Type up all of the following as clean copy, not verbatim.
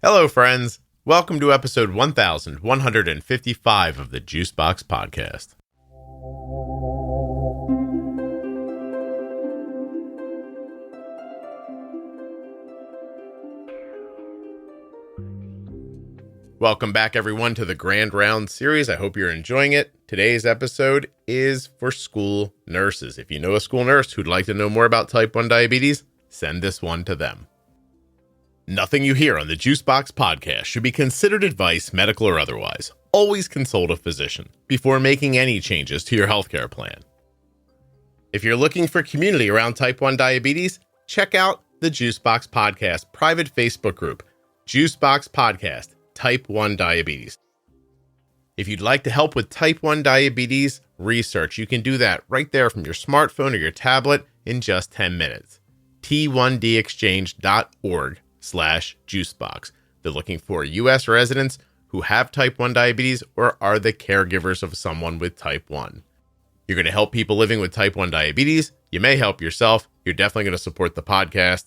Hello, friends. Welcome to episode 1155 of the Juicebox Podcast. Welcome back, everyone, to the Grand Round series. I hope you're enjoying it. Today's episode is for school nurses. If you know a school nurse who'd like to know more about type 1 diabetes, send this one to them. Nothing you hear on the Juicebox Podcast should be considered advice, medical or otherwise. Always consult a physician before making any changes to your healthcare plan. If you're looking for community around type 1 diabetes, check out the Juicebox Podcast private Facebook group, Juicebox Podcast, Type 1 Diabetes. If you'd like to help with type 1 diabetes research, you can do that right there from your smartphone or your tablet in just 10 minutes. t1dexchange.org/juicebox. They're looking for U.S. residents who have type 1 diabetes or are the caregivers of someone with type 1. You're going to help people living with type 1 diabetes. You may help yourself. You're definitely going to support the podcast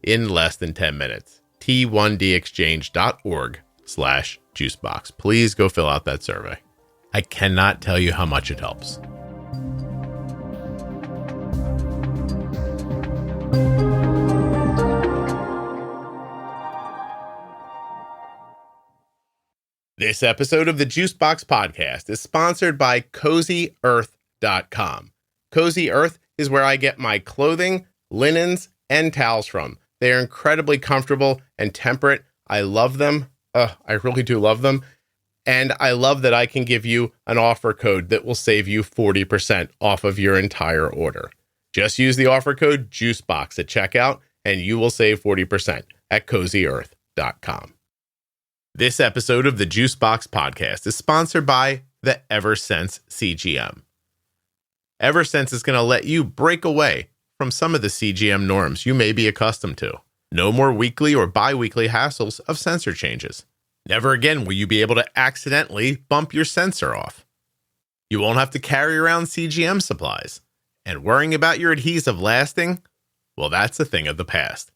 in less than 10 minutes. t1dexchange.org/juicebox. Please go fill out that survey. I cannot tell you how much it helps. This episode of the Juicebox Podcast is sponsored by CozyEarth.com. Cozy Earth is where I get my clothing, linens, and towels from. They are incredibly comfortable and temperate. I love them. I really do love them. And I love that I can give you an offer code that will save you 40% off of your entire order. Just use the offer code JUICEBOX at checkout and you will save 40% at CozyEarth.com. This episode of the Juicebox Podcast is sponsored by the Eversense CGM. Eversense is going to let you break away from some of the CGM norms you may be accustomed to. No more weekly or bi-weekly hassles of sensor changes. Never again will you be able to accidentally bump your sensor off. You won't have to carry around CGM supplies. And worrying about your adhesive lasting? Well, that's a thing of the past.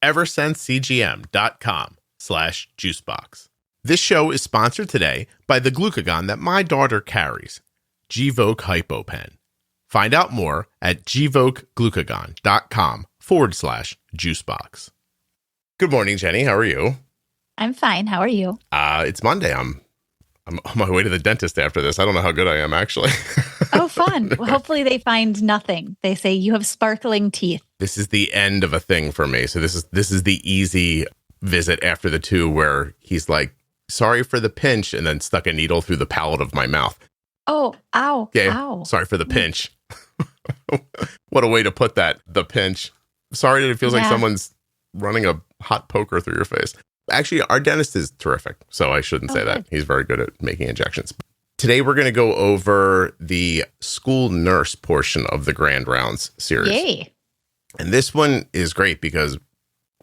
EversenseCGM.com/juicebox. This show is sponsored today by the glucagon that my daughter carries, Gvoke HypoPen. Find out more at gvokeglucagon.com/juicebox. Good morning, Jenny. How are you? I'm fine. How are you? It's Monday. I'm on my way to the dentist after this. I don't know how good I am, actually. Oh, fun. Well, hopefully they find nothing. They say you have sparkling teeth. This is the end of a thing for me. So this is the easy visit after the two where he's like, sorry for the pinch, and then stuck a needle through the palate of my mouth. Oh, ow. Yeah, ow. Sorry for the pinch. What a way to put that, the pinch. Sorry that it feels like someone's running a hot poker through your face. Actually, our dentist is terrific, so I shouldn't say that. He's very good at making injections. Today, we're going to go over the school nurse portion of the Grand Rounds series. Yay. And this one is great because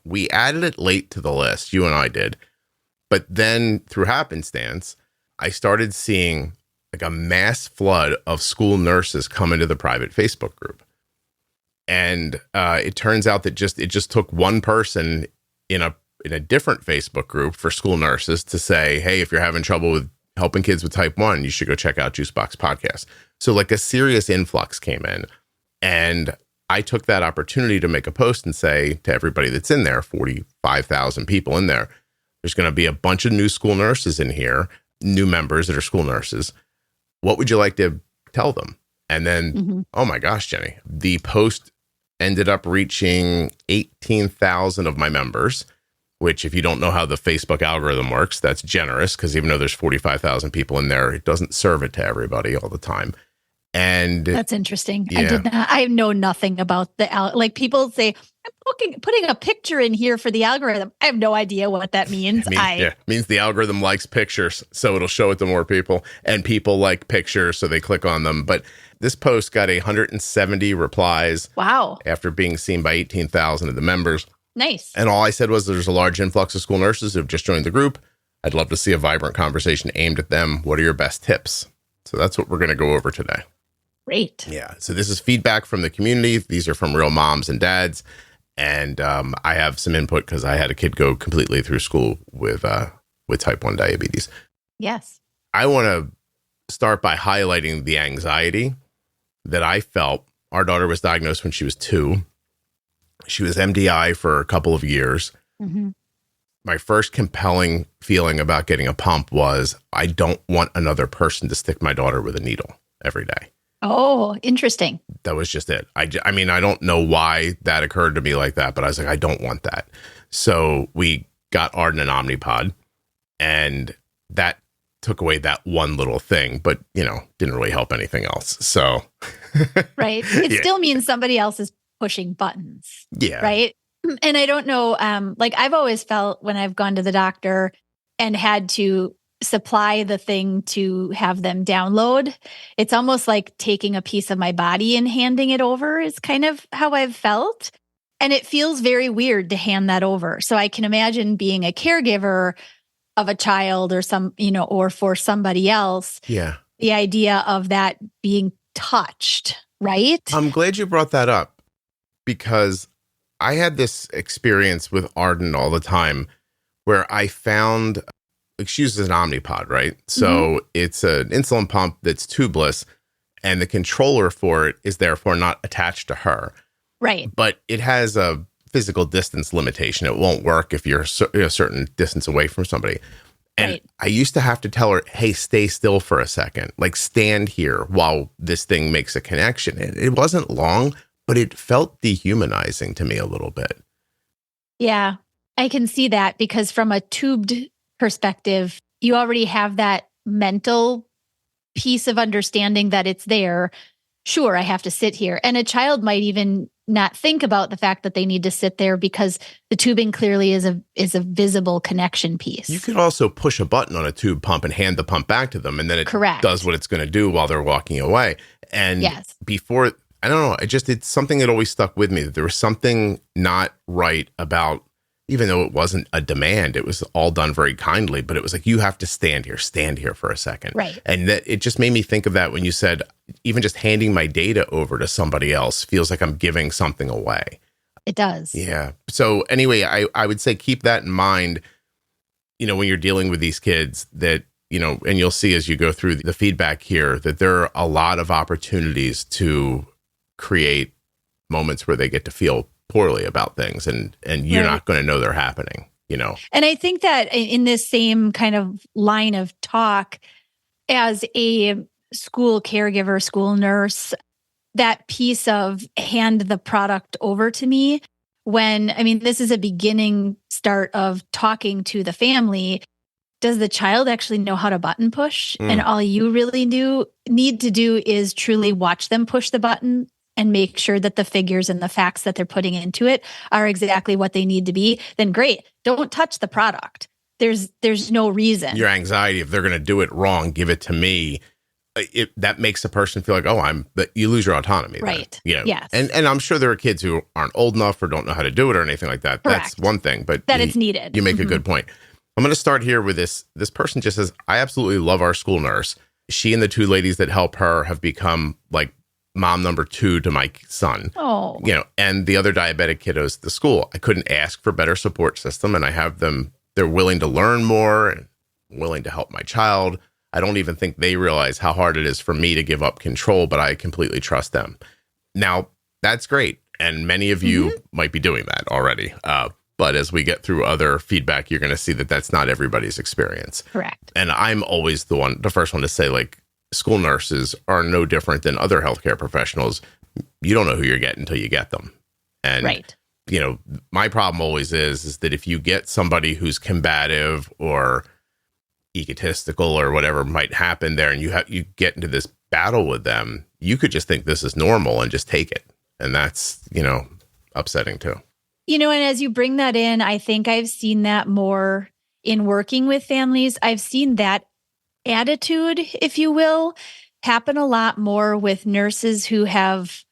we added it late to the list. You and I did. But then through happenstance, I started seeing like a mass flood of school nurses come into the private Facebook group. And it turns out that it just took one person in a different Facebook group for school nurses to say, hey, if you're having trouble with helping kids with type 1, you should go check out Juicebox Podcast. So like a serious influx came in. And I took that opportunity to make a post and say to everybody that's in there, 45,000 people in there, there's going to be a bunch of new school nurses in here, new members that are school nurses. What would you like to tell them? And then, Oh my gosh, Jenny, the post ended up reaching 18,000 of my members, which if you don't know how the Facebook algorithm works, that's generous because even though there's 45,000 people in there, it doesn't serve it to everybody all the time. And that's interesting. Yeah. I know nothing about like people say, I'm putting a picture in here for the algorithm. I have no idea what that means. It means the algorithm likes pictures, so it'll show it to more people, and people like pictures, so they click on them. But this post got 170 replies. Wow. After being seen by 18,000 of the members. Nice. And all I said was there's a large influx of school nurses who have just joined the group. I'd love to see a vibrant conversation aimed at them. What are your best tips? So that's what we're going to go over today. Great. Yeah. So this is feedback from the community. These are from real moms and dads. And I have some input because I had a kid go completely through school with type 1 diabetes. Yes. I want to start by highlighting the anxiety that I felt. Our daughter was diagnosed when she was 2. She was MDI for a couple of years. Mm-hmm. My first compelling feeling about getting a pump was I don't want another person to stick my daughter with a needle every day. Oh, interesting. That was just it. I mean, I don't know why that occurred to me like that, but I was like, I don't want that. So we got Arden and Omnipod, and that took away that one little thing, but, didn't really help anything else. So. Right. It still means somebody else is pushing buttons. Yeah. Right. And I don't know, I've always felt when I've gone to the doctor and had to supply the thing to have them download, it's almost like taking a piece of my body and handing it over is kind of how I've felt. And it feels very weird to hand that over. So I can imagine being a caregiver of a child or or for somebody else. Yeah. The idea of that being touched, right? I'm glad you brought that up because I had this experience with Arden all the time where I found, she uses an Omnipod, right? So it's an insulin pump that's tubeless and the controller for it is therefore not attached to her. Right. But it has a physical distance limitation. It won't work if you're a certain distance away from somebody. And right. I used to have to tell her, hey, stay still for a second, like stand here while this thing makes a connection. And it wasn't long, but it felt dehumanizing to me a little bit. Yeah, I can see that because from a tubed perspective, you already have that mental piece of understanding that it's there. Sure, I have to sit here. And a child might even not think about the fact that they need to sit there because the tubing clearly is a visible connection piece. You could also push a button on a tube pump and hand the pump back to them, and then it does what it's going to do while they're walking away. And before, I don't know, it's something that always stuck with me, that there was something not right about, even though it wasn't a demand, it was all done very kindly, but it was like, you have to stand here for a second. Right. And that it just made me think of that when you said, even just handing my data over to somebody else feels like I'm giving something away. It does. Yeah. So anyway, I would say keep that in mind, when you're dealing with these kids that, and you'll see as you go through the feedback here, that there are a lot of opportunities to create moments where they get to feel poorly about things and you're not going to know they're happening, And I think that in this same kind of line of talk, as a school caregiver, school nurse, that piece of hand the product over to me this is a beginning start of talking to the family. Does the child actually know how to button push? And all you really need to do is truly watch them push the button and make sure that the figures and the facts that they're putting into it are exactly what they need to be. Then great. Don't touch the product. There's no reason. Your anxiety, if they're going to do it wrong, give it to me. That makes a person feel like, but you lose your autonomy. Right. Then, Yes. And I'm sure there are kids who aren't old enough or don't know how to do it or anything like that. Correct. That's one thing, but it's needed. You make a good point. I'm going to start here with this. This person just says, I absolutely love our school nurse. She and the 2 ladies that help her have become like mom number 2 to my son. Oh. And the other diabetic kiddos at the school. I couldn't ask for better support system, and I have them. They're willing to learn more and willing to help my child. I don't even think they realize how hard it is for me to give up control, but I completely trust them. Now, that's great. And many of you might be doing that already. But as we get through other feedback, you're going to see that that's not everybody's experience. Correct. And I'm always the first one to say, like, school nurses are no different than other healthcare professionals. You don't know who you're getting until you get them. And, my problem always is that if you get somebody who's combative or egotistical or whatever might happen there, and you get into this battle with them, you could just think this is normal and just take it. And that's, upsetting too. And as you bring that in, I think I've seen that more in working with families. I've seen that attitude, if you will, happen a lot more with nurses who have,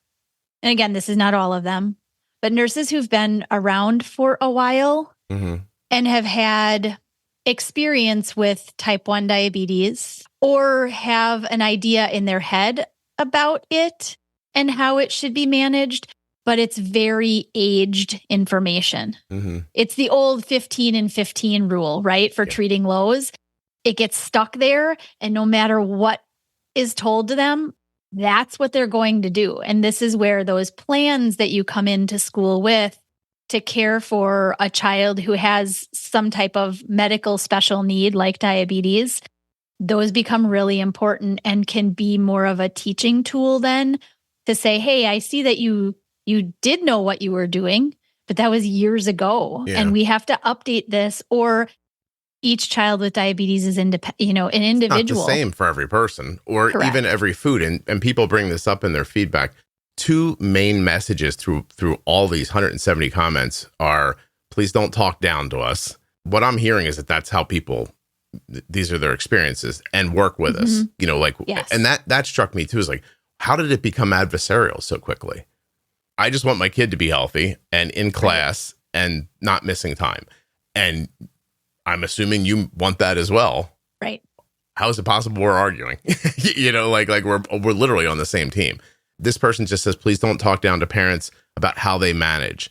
and again, this is not all of them, but nurses who've been around for a while and have had experience with type 1 diabetes or have an idea in their head about it and how it should be managed, but it's very aged information. Mm-hmm. It's the old 15 and 15 rule, right? For treating lows. It gets stuck there, and no matter what is told to them, that's what they're going to do. And this is where those plans that you come into school with to care for a child who has some type of medical special need like diabetes, those become really important and can be more of a teaching tool then to say, hey, I see that you did know what you were doing, but that was years ago. Yeah. And we have to update this, or each child with diabetes is an individual. Not the same for every person or Correct. even every food. And people bring this up in their feedback. Two main messages through all these 170 comments are, please don't talk down to us. What I'm hearing is that that's how people, these are their experiences, and work with us, Yes. And that struck me too, is like, how did it become adversarial so quickly? I just want my kid to be healthy and in class and not missing time. And I'm assuming you want that as well. Right. How is it possible we're arguing? Like we're literally on the same team. This person just says, please don't talk down to parents about how they manage.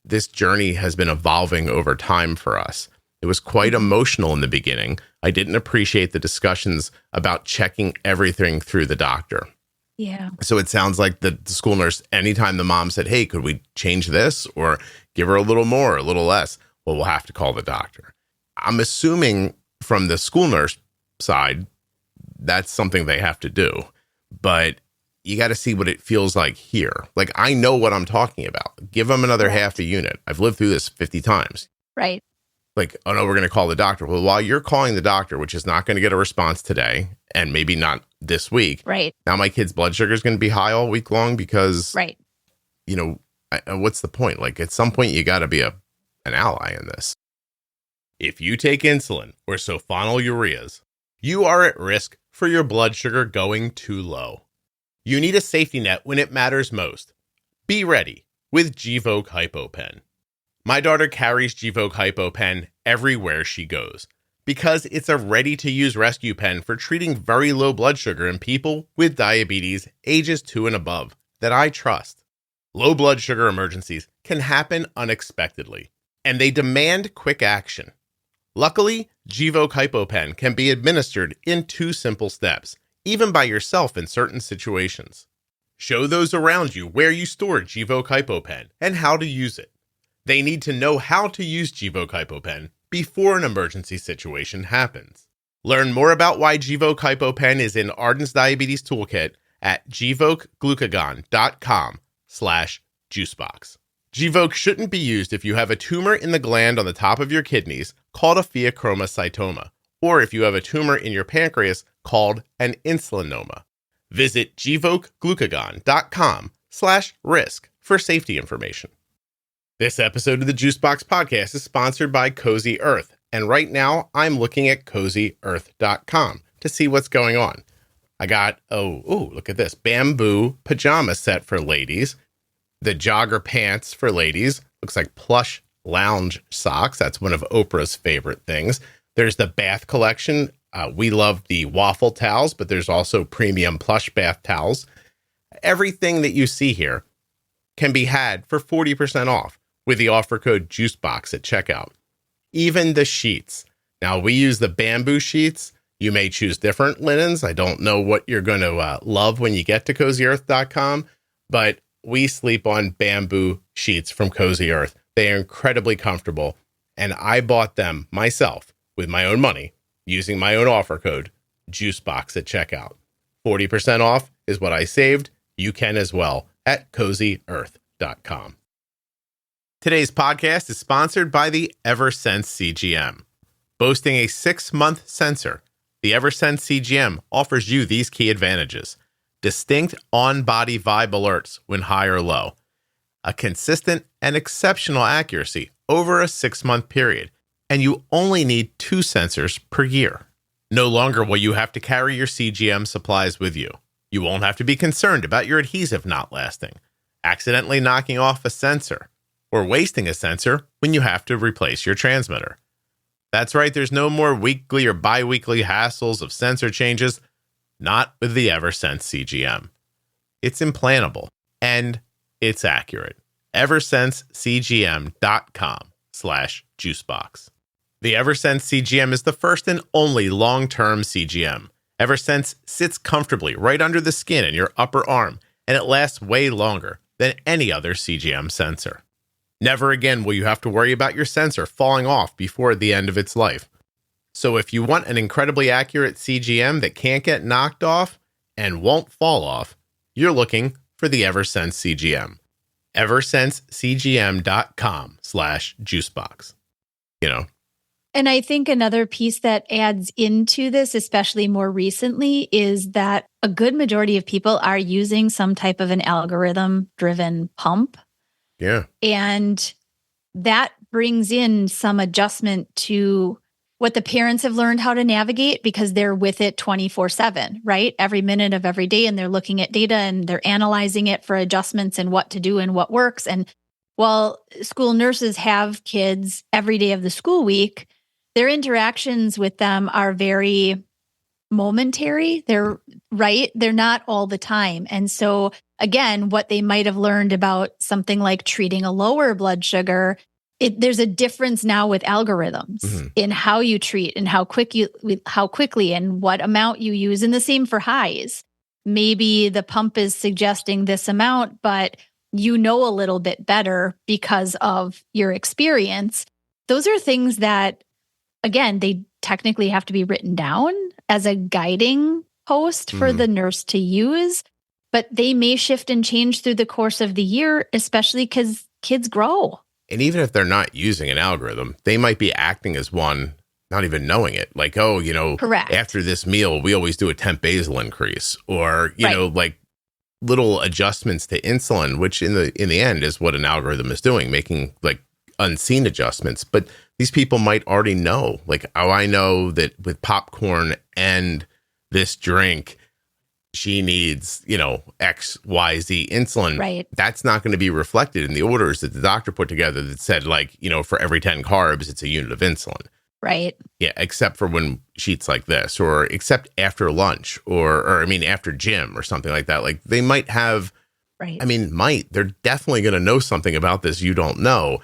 This journey has been evolving over time for us. It was quite emotional in the beginning. I didn't appreciate the discussions about checking everything through the doctor. Yeah. So it sounds like the school nurse, anytime the mom said, hey, could we change this or give her a little more, a little less? Well, we'll have to call the doctor. I'm assuming from the school nurse side, that's something they have to do. But you got to see what it feels like here. Like, I know what I'm talking about. Give them another half a unit. I've lived through this 50 times. Right. Like, oh no, we're going to call the doctor. Well, while you're calling the doctor, which is not going to get a response today and maybe not this week. Right. Now my kid's blood sugar is going to be high all week long because, right. What's the point? Like, at some point you got to be an ally in this. If you take insulin or sulfonylureas, you are at risk for your blood sugar going too low. You need a safety net when it matters most. Be ready with Gvoke HypoPen. My daughter carries Gvoke HypoPen everywhere she goes because it's a ready-to-use rescue pen for treating very low blood sugar in people with diabetes ages 2 and above that I trust. Low blood sugar emergencies can happen unexpectedly, and they demand quick action. Luckily, Gvoke HypoPen can be administered in 2 simple steps, even by yourself in certain situations. Show those around you where you store Gvoke HypoPen and how to use it. They need to know how to use Gvoke HypoPen before an emergency situation happens. Learn more about why Gvoke HypoPen is in Arden's Diabetes Toolkit at gvokeglucagon.com/juicebox. Gvoke shouldn't be used if you have a tumor in the gland on the top of your kidneys called a pheochromocytoma, or if you have a tumor in your pancreas called an insulinoma. Visit gvokeglucagon.com/risk for safety information. This episode of the Juicebox Podcast is sponsored by Cozy Earth, and right now I'm looking at CozyEarth.com to see what's going on. I got, look at this, bamboo pajama set for ladies, the jogger pants for ladies, looks like plush lounge socks. That's one of Oprah's favorite things. There's the bath collection. We love the waffle towels, but there's also premium plush bath towels. Everything that you see here can be had for 40% off with the offer code JUICEBOX at checkout. Even the sheets. Now, we use the bamboo sheets. You may choose different linens. I don't know what you're going to love when you get to CozyEarth.com, but we sleep on bamboo sheets from Cozy Earth. They are incredibly comfortable, and I bought them myself with my own money using my own offer code, JUICEBOX at checkout. 40% off is what I saved. You can as well at CozyEarth.com. Today's podcast is sponsored by the Eversense CGM. Boasting a 6-month sensor, the Eversense CGM offers you these key advantages: distinct on-body vibe alerts when high or low, a consistent and exceptional accuracy over a 6-month period, and you only need 2 sensors per year. No longer will you have to carry your CGM supplies with you. You won't have to be concerned about your adhesive not lasting, accidentally knocking off a sensor, or wasting a sensor when you have to replace your transmitter. That's right, there's no more weekly or bi-weekly hassles of sensor changes, not with the Eversense CGM. It's implantable and it's accurate. EversenseCGM.com/juicebox. The Eversense CGM is the first and only long-term CGM. Eversense sits comfortably right under the skin in your upper arm, and it lasts way longer than any other CGM sensor. Never again will you have to worry about your sensor falling off before the end of its life. So if you want an incredibly accurate CGM that can't get knocked off and won't fall off, you're looking for the Eversense CGM. EversenseCGM.com/juicebox. And I think another piece that adds into this, especially more recently, is that a good majority of people are using some type of an algorithm-driven pump. Yeah. And that brings in some adjustment to what the parents have learned how to navigate because they're with it 24/7, right? Every minute of every day, and they're looking at data and they're analyzing it for adjustments and what to do and what works. And while school nurses have kids every day of the school week, their interactions with them are very momentary. They're not all the time. And so again, what they might have learned about something like treating a lower blood sugar, there's a difference now with algorithms in how you treat and how quickly and what amount you use. And the same for highs. Maybe the pump is suggesting this amount, but you know a little bit better because of your experience. Those are things that, again, they technically have to be written down as a guiding post for the nurse to use, but they may shift and change through the course of the year, especially because kids grow. And even if they're not using an algorithm, they might be acting as one, not even knowing it. Like, Correct. After this meal, we always do a temp basal increase, or, like little adjustments to insulin, which in the end is what an algorithm is doing, making like unseen adjustments. But these people might already know, like, I know that with popcorn and this drink, she needs, X, Y, Z insulin. Right. That's not going to be reflected in the orders that the doctor put together that said, like, for every 10 carbs, it's a unit of insulin. Right. Yeah. Except for when she eats like this, or except after lunch, or after gym or something like that. Like they might have, right. They're definitely going to know something about this you don't know.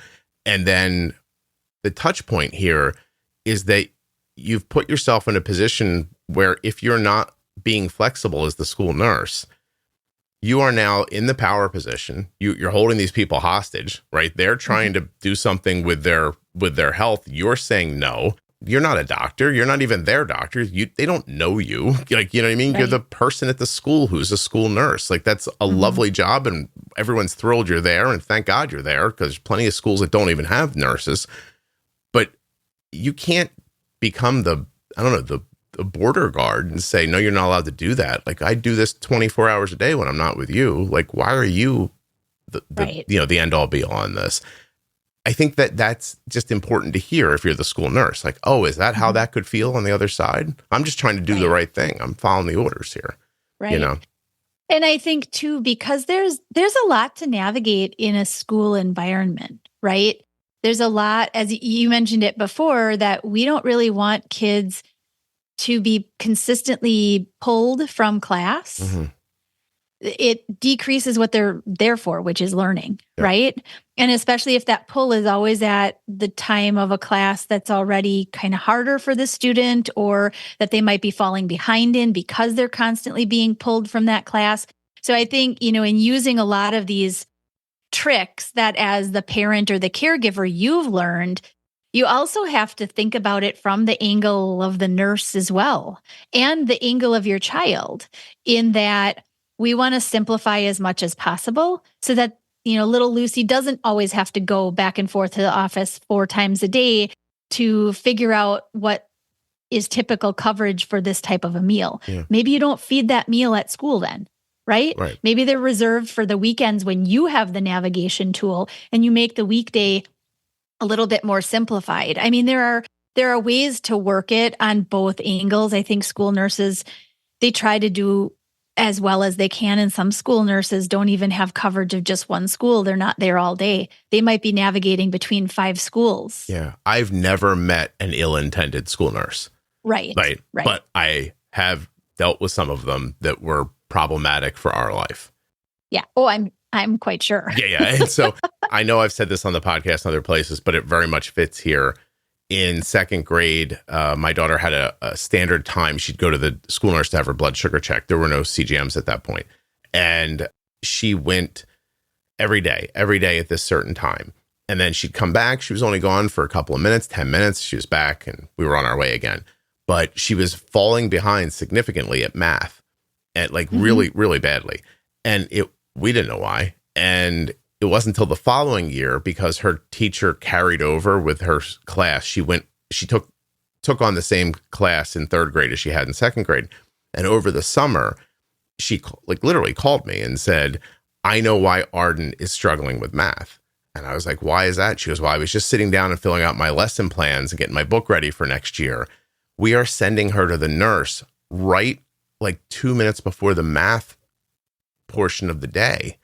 And then the touch point here is that you've put yourself in a position where if you're not being flexible as the school nurse, you are now in the power position. You're holding these people hostage, right? They're trying to do something with their health. You're saying no. You're not a doctor. You're not even their doctor. They don't know you. Like, you know what I mean? Right. You're the person at the school who's a school nurse. Like that's a lovely job, and everyone's thrilled you're there. And thank God you're there, because there's plenty of schools that don't even have nurses. But you can't become the border guard and say, no, you're not allowed to do that. Like I do this 24 hours a day when I'm not with you. Like, why are you the end all be all on this? I think that's just important to hear if you're the school nurse. Like, oh, is that how that could feel on the other side? I'm just trying to do the right thing. I'm following the orders here. Right. And I think too, because there's a lot to navigate in a school environment, right? There's a lot, as you mentioned it before, that we don't really want kids to be consistently pulled from class. It decreases what they're there for, which is learning, right? And especially if that pull is always at the time of a class that's already kind of harder for the student, or that they might be falling behind in because they're constantly being pulled from that class. So I think, in using a lot of these tricks that as the parent or the caregiver you've learned, you also have to think about it from the angle of the nurse as well, and the angle of your child, in that we want to simplify as much as possible so that, little Lucy doesn't always have to go back and forth to the office 4 times a day to figure out what is typical coverage for this type of a meal. Yeah. Maybe you don't feed that meal at school then, right? Maybe they're reserved for the weekends when you have the navigation tool and you make the weekday a little bit more simplified. I mean, there are ways to work it on both angles. I think school nurses, they try to do as well as they can. And some school nurses don't even have coverage of just one school. They're not there all day. They might be navigating between 5 schools. Yeah. I've never met an ill-intended school nurse. Right. But I have dealt with some of them that were problematic for our life. Yeah. Oh, I'm I'm quite sure. Yeah. And so I know I've said this on the podcast and other places, but it very much fits here. In second grade, my daughter had a standard time. She'd go to the school nurse to have her blood sugar checked. There were no CGMs at that point. And she went every day at this certain time. And then she'd come back. She was only gone for a couple of minutes, 10 minutes. She was back and we were on our way again. But she was falling behind significantly at math, at like really, really badly. And we didn't know why. And it wasn't until the following year, because her teacher carried over with her class. She took on the same class in third grade as she had in second grade. And over the summer, she like literally called me and said, I know why Arden is struggling with math. And I was like, why is that? She goes, well, I was just sitting down and filling out my lesson plans and getting my book ready for next year. We are sending her to the nurse right like 2 minutes before the math portion of the day.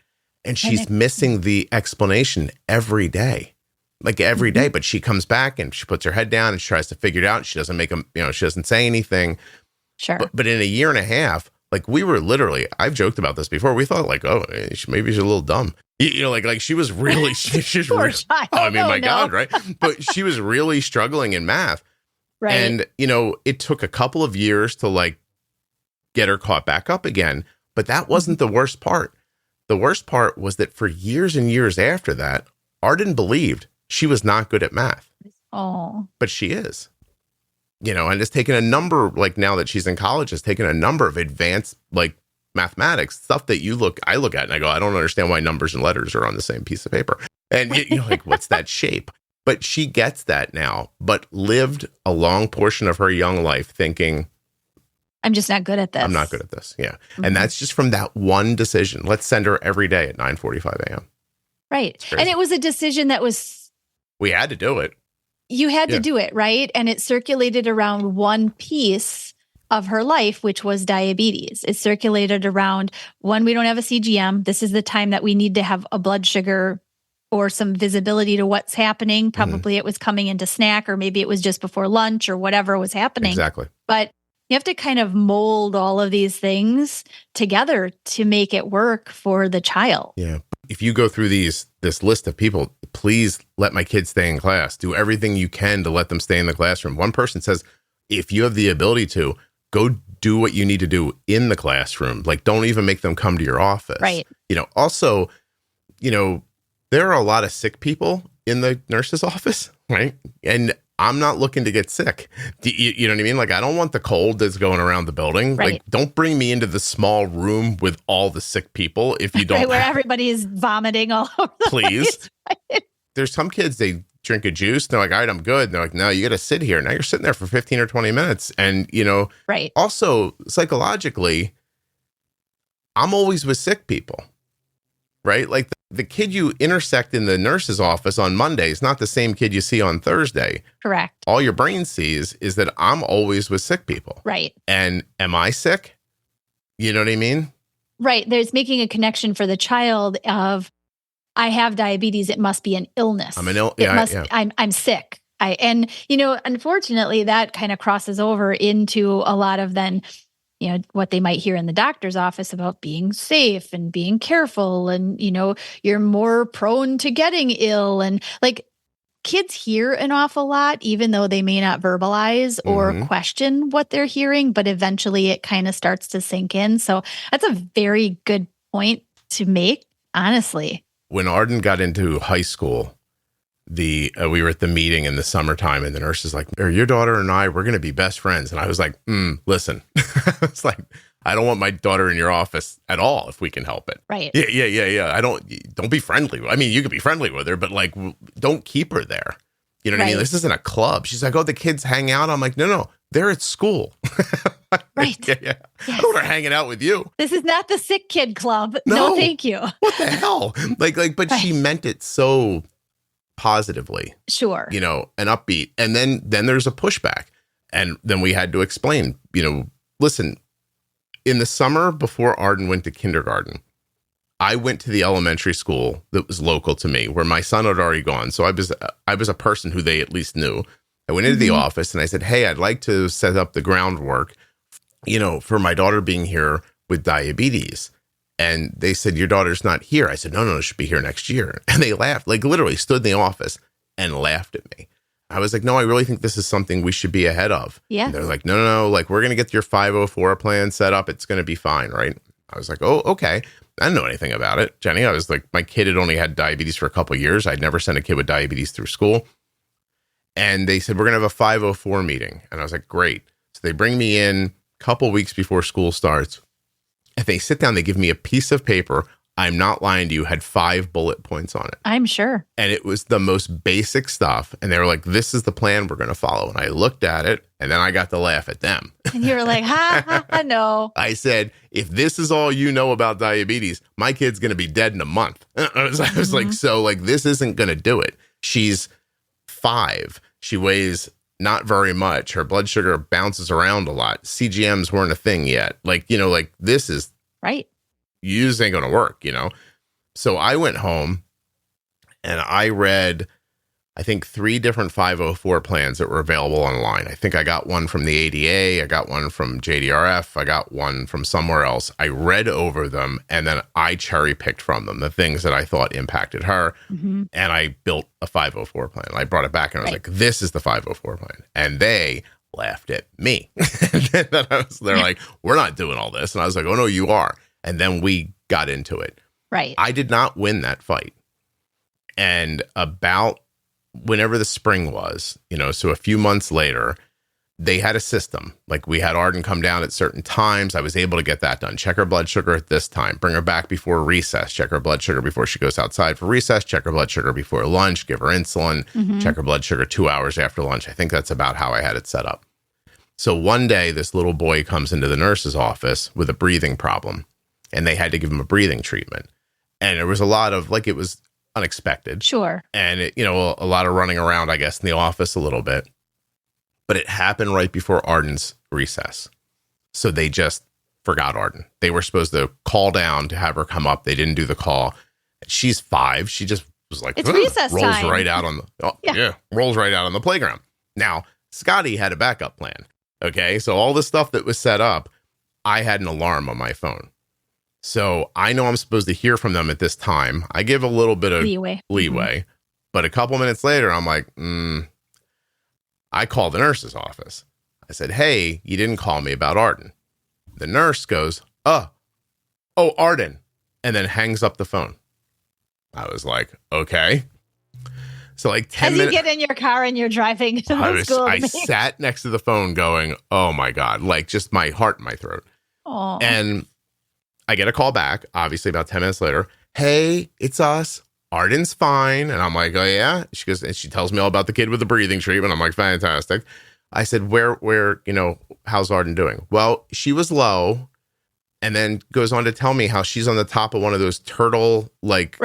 And she's missing the explanation every day, like every day. But she comes back and she puts her head down and she tries to figure it out. She doesn't she doesn't say anything. Sure. But in a year and a half, like we were literally, I've joked about this before. We thought like, oh, maybe she's a little dumb. Like she was really, she's really, God, right? But she was really struggling in math. Right. And, it took a couple of years to like get her caught back up again. But that wasn't the worst part. The worst part was that for years and years after that, Arden believed she was not good at math. Oh. But she is. And has taken a number, like now that she's in college, has taken a number of advanced like mathematics, stuff that I look at and I go, I don't understand why numbers and letters are on the same piece of paper. And you're like, what's that shape? But she gets that now, but lived a long portion of her young life thinking, I'm just not good at this. I'm not good at this. Yeah. Mm-hmm. And that's just from that one decision. Let's send her every day at 9:45 a.m. Right. And it was a decision that we had to do it. You had to do it, right? And it circulated around one piece of her life, which was diabetes. It circulated around, one, we don't have a CGM. This is the time that we need to have a blood sugar or some visibility to what's happening. Probably it was coming into snack, or maybe it was just before lunch or whatever was happening. Exactly. But you have to kind of mold all of these things together to make it work for the child. Yeah. If you go through this list of people, please let my kids stay in class. Do everything you can to let them stay in the classroom. One person says, if you have the ability to, go do what you need to do in the classroom. Like, don't even make them come to your office. Right. Also, there are a lot of sick people in the nurse's office, right? And I'm not looking to get sick. You know what I mean? Like, I don't want the cold that's going around the building. Right. Like, don't bring me into the small room with all the sick people if you don't. Right, where everybody is vomiting all over the place. Right? There's some kids, they drink a juice. And they're like, all right, I'm good. And they're like, no, you got to sit here. Now you're sitting there for 15 or 20 minutes. And, right. Also psychologically, I'm always with sick people, right? Like the kid you intersect in the nurse's office on Monday is not the same kid you see on Thursday. Correct. All your brain sees is that I'm always with sick people. Right. And am I sick? You know what I mean? Right. There's making a connection for the child of, I have diabetes. It must be an illness. I'm sick. Unfortunately, that kind of crosses over into a lot of then, what they might hear in the doctor's office about being safe and being careful. And, you're more prone to getting ill. And like, kids hear an awful lot, even though they may not verbalize or question what they're hearing, but eventually it kind of starts to sink in. So that's a very good point to make, honestly. When Arden got into high school, we were at the meeting in the summertime, and the nurse is like, your daughter and I, we're going to be best friends. And I was like, listen, it's like, I don't want my daughter in your office at all if we can help it. Right. Yeah. Don't be friendly. I mean, you could be friendly with her, but like, don't keep her there. You know what I mean? This isn't a club. She's like, oh, the kids hang out. I'm like, no, they're at school. Right. Yeah. Yes. I don't want her hanging out with you. This is not the sick kid club. No, thank you. What the hell? But right. She meant it so positively. Sure. And upbeat. And then there's a pushback. And then we had to explain, listen, in the summer before Arden went to kindergarten, I went to the elementary school that was local to me, where my son had already gone. So I was a person who they at least knew. I went into the office and I said, hey, I'd like to set up the groundwork, for my daughter being here with diabetes. And they said, your daughter's not here. I said, no, she'll be here next year. And they laughed, like literally stood in the office and laughed at me. I was like, no, I really think this is something we should be ahead of. Yeah. And they're like, no, like we're going to get your 504 plan set up. It's going to be fine, right? I was like, oh, okay. I didn't know anything about it, Jenny. I was like, my kid had only had diabetes for a couple of years. I'd never sent a kid with diabetes through school. And they said, we're going to have a 504 meeting. And I was like, great. So they bring me in a couple weeks before school starts. If they sit down, they give me a piece of paper. I'm not lying to you, had 5 bullet points on it. I'm sure. And it was the most basic stuff. And they were like, this is the plan we're going to follow. And I looked at it and then I got to laugh at them. And you were like, no. I said, if this is all you know about diabetes, my kid's going to be dead in a month. I was like, so like, this isn't going to do it. She's 5. She weighs not very much. Her blood sugar bounces around a lot. CGMs weren't a thing yet. Like, like this is right. You just ain't going to work, So I went home and I read, I think 3 different 504 plans that were available online. I think I got one from the ADA. I got one from JDRF. I got one from somewhere else. I read over them and then I cherry picked from them the things that I thought impacted her. Mm-hmm. And I built a 504 plan. I brought it back and I was like, this is the 504 plan. And they laughed at me. And then they're like, we're not doing all this. And I was like, oh no, you are. And then we got into it. Right. I did not win that fight. And about whenever the spring was, so a few months later, they had a system. Like we had Arden come down at certain times. I was able to get that done. Check her blood sugar at this time. Bring her back before recess. Check her blood sugar before she goes outside for recess. Check her blood sugar before lunch. Give her insulin. Mm-hmm. Check her blood sugar 2 hours after lunch. I think that's about how I had it set up. So one day, this little boy comes into the nurse's office with a breathing problem. And they had to give him a breathing treatment. And there was a lot of, like, it was unexpected. Sure. And, a lot of running around, I guess, in the office a little bit. But it happened right before Arden's recess. So they just forgot Arden. They were supposed to call down to have her come up. They didn't do the call. She's 5. She just was like, it's recess rolls time. Right out on the, rolls right out on the playground. Now, Scotty had a backup plan. Okay. So all the stuff that was set up, I had an alarm on my phone. So I know I'm supposed to hear from them at this time. I give a little bit of leeway. Mm-hmm. But a couple minutes later, I'm like, I called the nurse's office. I said, hey, you didn't call me about Arden. The nurse goes, oh, Arden, and then hangs up the phone. I was like, okay. So like 10 minutes. As you get in your car and you're driving to the school. I sat next to the phone going, oh my God, like just my heart in my throat. Aww. And I get a call back, obviously about 10 minutes later. Hey, it's us. Arden's fine. And I'm like, oh yeah. She goes, and she tells me all about the kid with the breathing treatment. I'm like, fantastic. I said, where, how's Arden doing? Well, she was low. And then goes on to tell me how she's on the top of one of those turtle,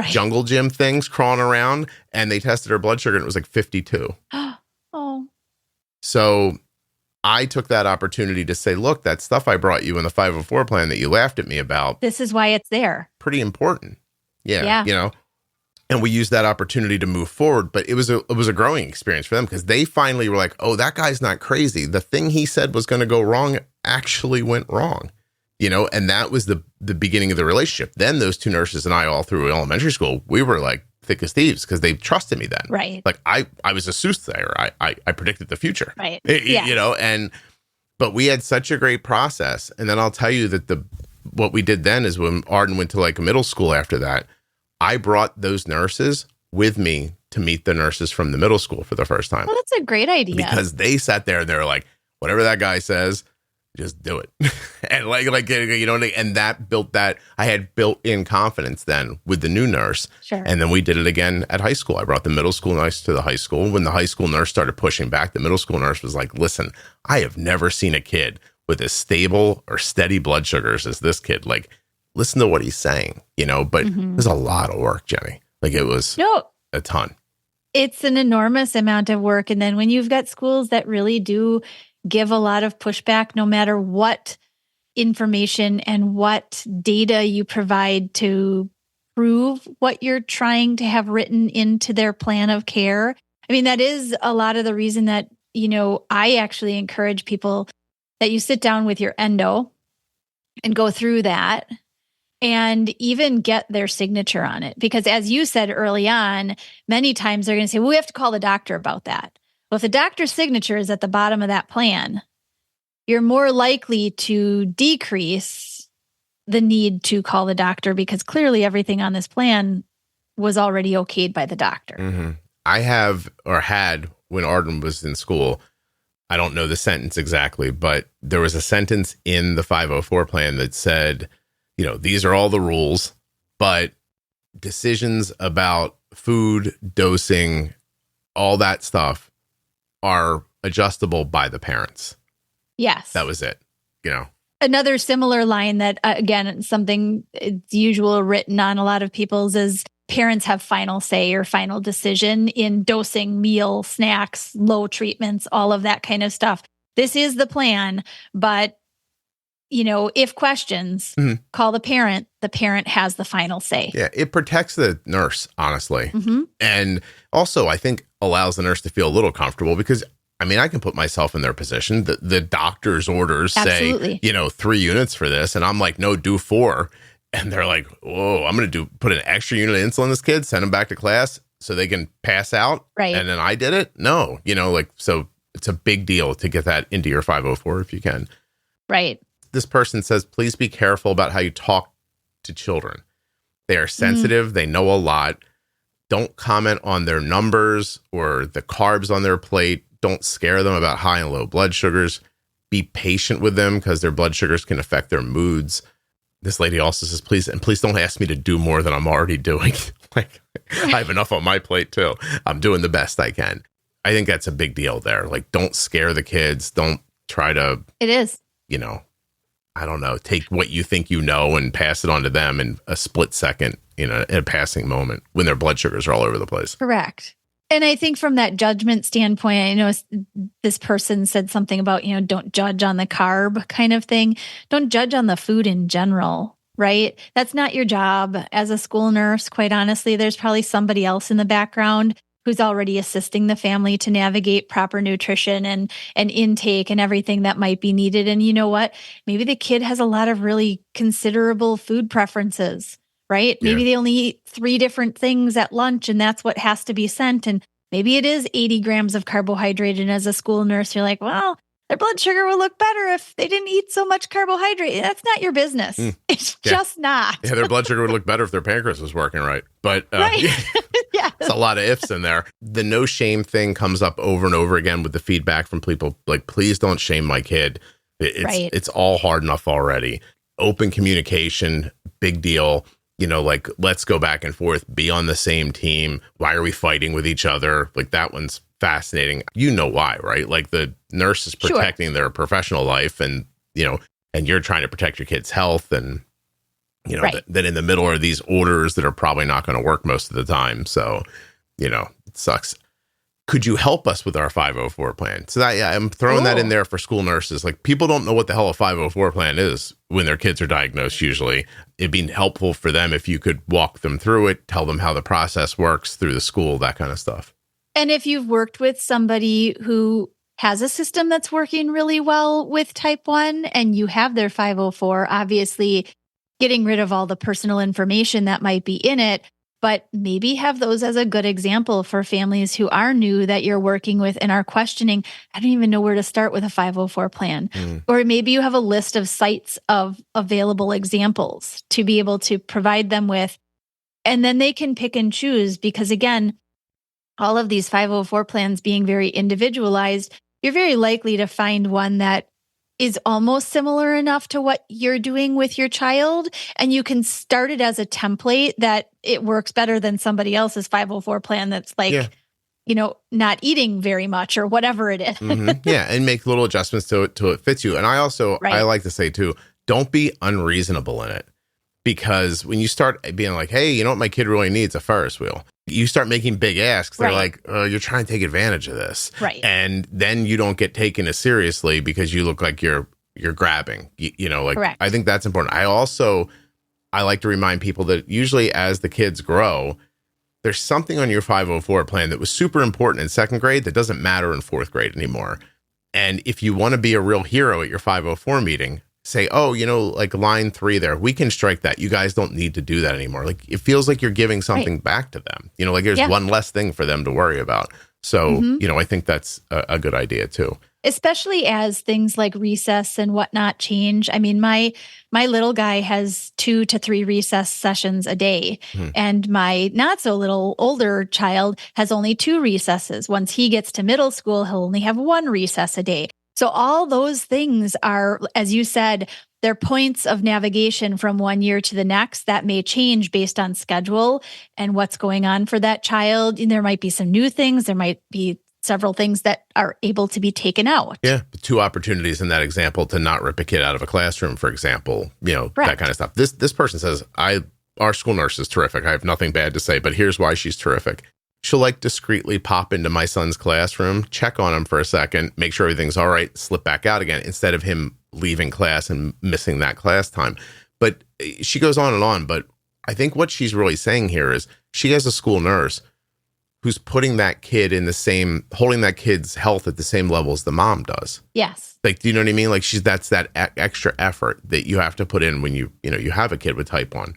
jungle gym things crawling around. And they tested her blood sugar and it was like 52. Oh. So I took that opportunity to say, look, that stuff I brought you in the 504 plan that you laughed at me about. This is why it's there. Pretty important. Yeah. And we used that opportunity to move forward. But it was a growing experience for them because they finally were like, oh, that guy's not crazy. The thing he said was going to go wrong actually went wrong. And that was the beginning of the relationship. Then those 2 nurses and I all through elementary school, we were like thick as thieves because they trusted me then. Right. Like I was a soothsayer. I predicted the future. Right. But we had such a great process. And then I'll tell you that what we did then is when Arden went to like a middle school after that, I brought those nurses with me to meet the nurses from the middle school for the first time. Well, that's a great idea. Because they sat there and they were like, whatever that guy says, just do it. And and that built that. I had built in confidence then with the new nurse. Sure. And then we did it again at high school. I brought the middle school nurse to the high school. When the high school nurse started pushing back, the middle school nurse was like, listen, I have never seen a kid with as stable or steady blood sugars as this kid. Like, listen to what he's saying, but it was a lot of work, Jenny. Like it was a ton. It's an enormous amount of work. And then when you've got schools that really do give a lot of pushback, no matter what information and what data you provide to prove what you're trying to have written into their plan of care. I mean, that is a lot of the reason that, I actually encourage people that you sit down with your endo and go through that and even get their signature on it. Because as you said early on, many times they're going to say, well, we have to call the doctor about that. Well, if the doctor's signature is at the bottom of that plan, you're more likely to decrease the need to call the doctor because clearly everything on this plan was already okayed by the doctor. Mm-hmm. I have or had when Arden was in school, I don't know the sentence exactly, but there was a sentence in the 504 plan that said, these are all the rules, but decisions about food, dosing, all that stuff are adjustable by the parents. Yes. That was it, Another similar line that, again, something it's usual written on a lot of people's is parents have final say or final decision in dosing, meal, snacks, low treatments, all of that kind of stuff. This is the plan, but if questions, call the parent. The parent has the final say. Yeah, it protects the nurse, honestly. Mm-hmm. And also, I think allows the nurse to feel a little comfortable because, I can put myself in their position. The doctor's orders Absolutely. say, 3 units for this. And I'm like, no, do 4. And they're like, whoa, I'm going to put an extra unit of insulin in this kid, send them back to class so they can pass out. Right. And then I did it. No, so it's a big deal to get that into your 504 if you can. Right. This person says, please be careful about how you talk to children. They are sensitive. They know a lot. Don't comment on their numbers or the carbs on their plate. Don't scare them about high and low blood sugars. Be patient with them because their blood sugars can affect their moods. This lady also says, please don't ask me to do more than I'm already doing. I have enough on my plate too. I'm doing the best I can. I think that's a big deal there. Don't scare the kids. Don't try to, It is. I don't know, take what you think and pass it on to them in a split second, in a passing moment when their blood sugars are all over the place. Correct. And I think from that judgment standpoint, I know this person said something about, don't judge on the carb kind of thing. Don't judge on the food in general, right? That's not your job as a school nurse. Quite honestly, there's probably somebody else in the background who's already assisting the family to navigate proper nutrition and intake and everything that might be needed. And you know what? Maybe the kid has a lot of really considerable food preferences, right? Maybe they only eat 3 different things at lunch and that's what has to be sent. And maybe it is 80 grams of carbohydrate. And as a school nurse, you're like, well, their blood sugar would look better if they didn't eat so much carbohydrate. That's not your business. It's just not. Yeah, their blood sugar would look better if their pancreas was working right. But right. Yeah. It's a lot of ifs in there. The no shame thing comes up over and over again with the feedback from people like, please don't shame my kid. It's all hard enough already. Open communication, big deal. Let's go back and forth, be on the same team. Why are we fighting with each other? That one's fascinating. You know why, right? The nurse is protecting their professional life and you're trying to protect your kid's health. And, then in the middle are these orders that are probably not going to work most of the time. So, it sucks. Could you help us with our 504 plan? So I'm throwing that in there for school nurses. People don't know what the hell a 504 plan is when their kids are diagnosed usually. It'd be helpful for them if you could walk them through it, tell them how the process works through the school, that kind of stuff. And if you've worked with somebody who has a system that's working really well with type 1 and you have their 504, obviously getting rid of all the personal information that might be in it, but maybe have those as a good example for families who are new that you're working with and are questioning, I don't even know where to start with a 504 plan. Or maybe you have a list of sites of available examples to be able to provide them with, and then they can pick and choose because again, all of these 504 plans being very individualized, you're very likely to find one that is almost similar enough to what you're doing with your child. And you can start it as a template that it works better than somebody else's 504 plan that's not eating very much or whatever it is. Yeah. And make little adjustments to it till it fits you. And I also, I like to say too, don't be unreasonable in it. Because when you start being like, hey, you know what my kid really needs? A Ferris wheel. You start making big asks. They're like, oh, you're trying to take advantage of this. Right. And then you don't get taken as seriously because you look like you're grabbing, Correct. I think that's important. I like to remind people that usually as the kids grow, there's something on your 504 plan that was super important in 2nd grade that doesn't matter in 4th grade anymore. And if you want to be a real hero at your 504 meeting, say, oh, like line 3 there, we can strike that. You guys don't need to do that anymore. Like, it feels like you're giving something back to them. Like there's one less thing for them to worry about. So, I think that's a good idea too. Especially as things like recess and whatnot change. I mean, my little guy has 2 to 3 recess sessions a day, and my not so little older child has only 2 recesses. Once he gets to middle school, he'll only have 1 recess a day. So all those things are, as you said, they're points of navigation from one year to the next that may change based on schedule and what's going on for that child. And there might be some new things. There might be several things that are able to be taken out. Yeah. 2 opportunities in that example to not rip a kid out of a classroom, for example, that kind of stuff. This person says, our school nurse is terrific. I have nothing bad to say, but here's why she's terrific. She'll like discreetly pop into my son's classroom, check on him for a second, make sure everything's all right, slip back out again, instead of him leaving class and missing that class time. But she goes on, but I think what she's really saying here is she has a school nurse who's putting that kid holding that kid's health at the same level as the mom does. Yes. Like, do you know what I mean? Like, that's that extra effort that you have to put in when you have a kid with type 1.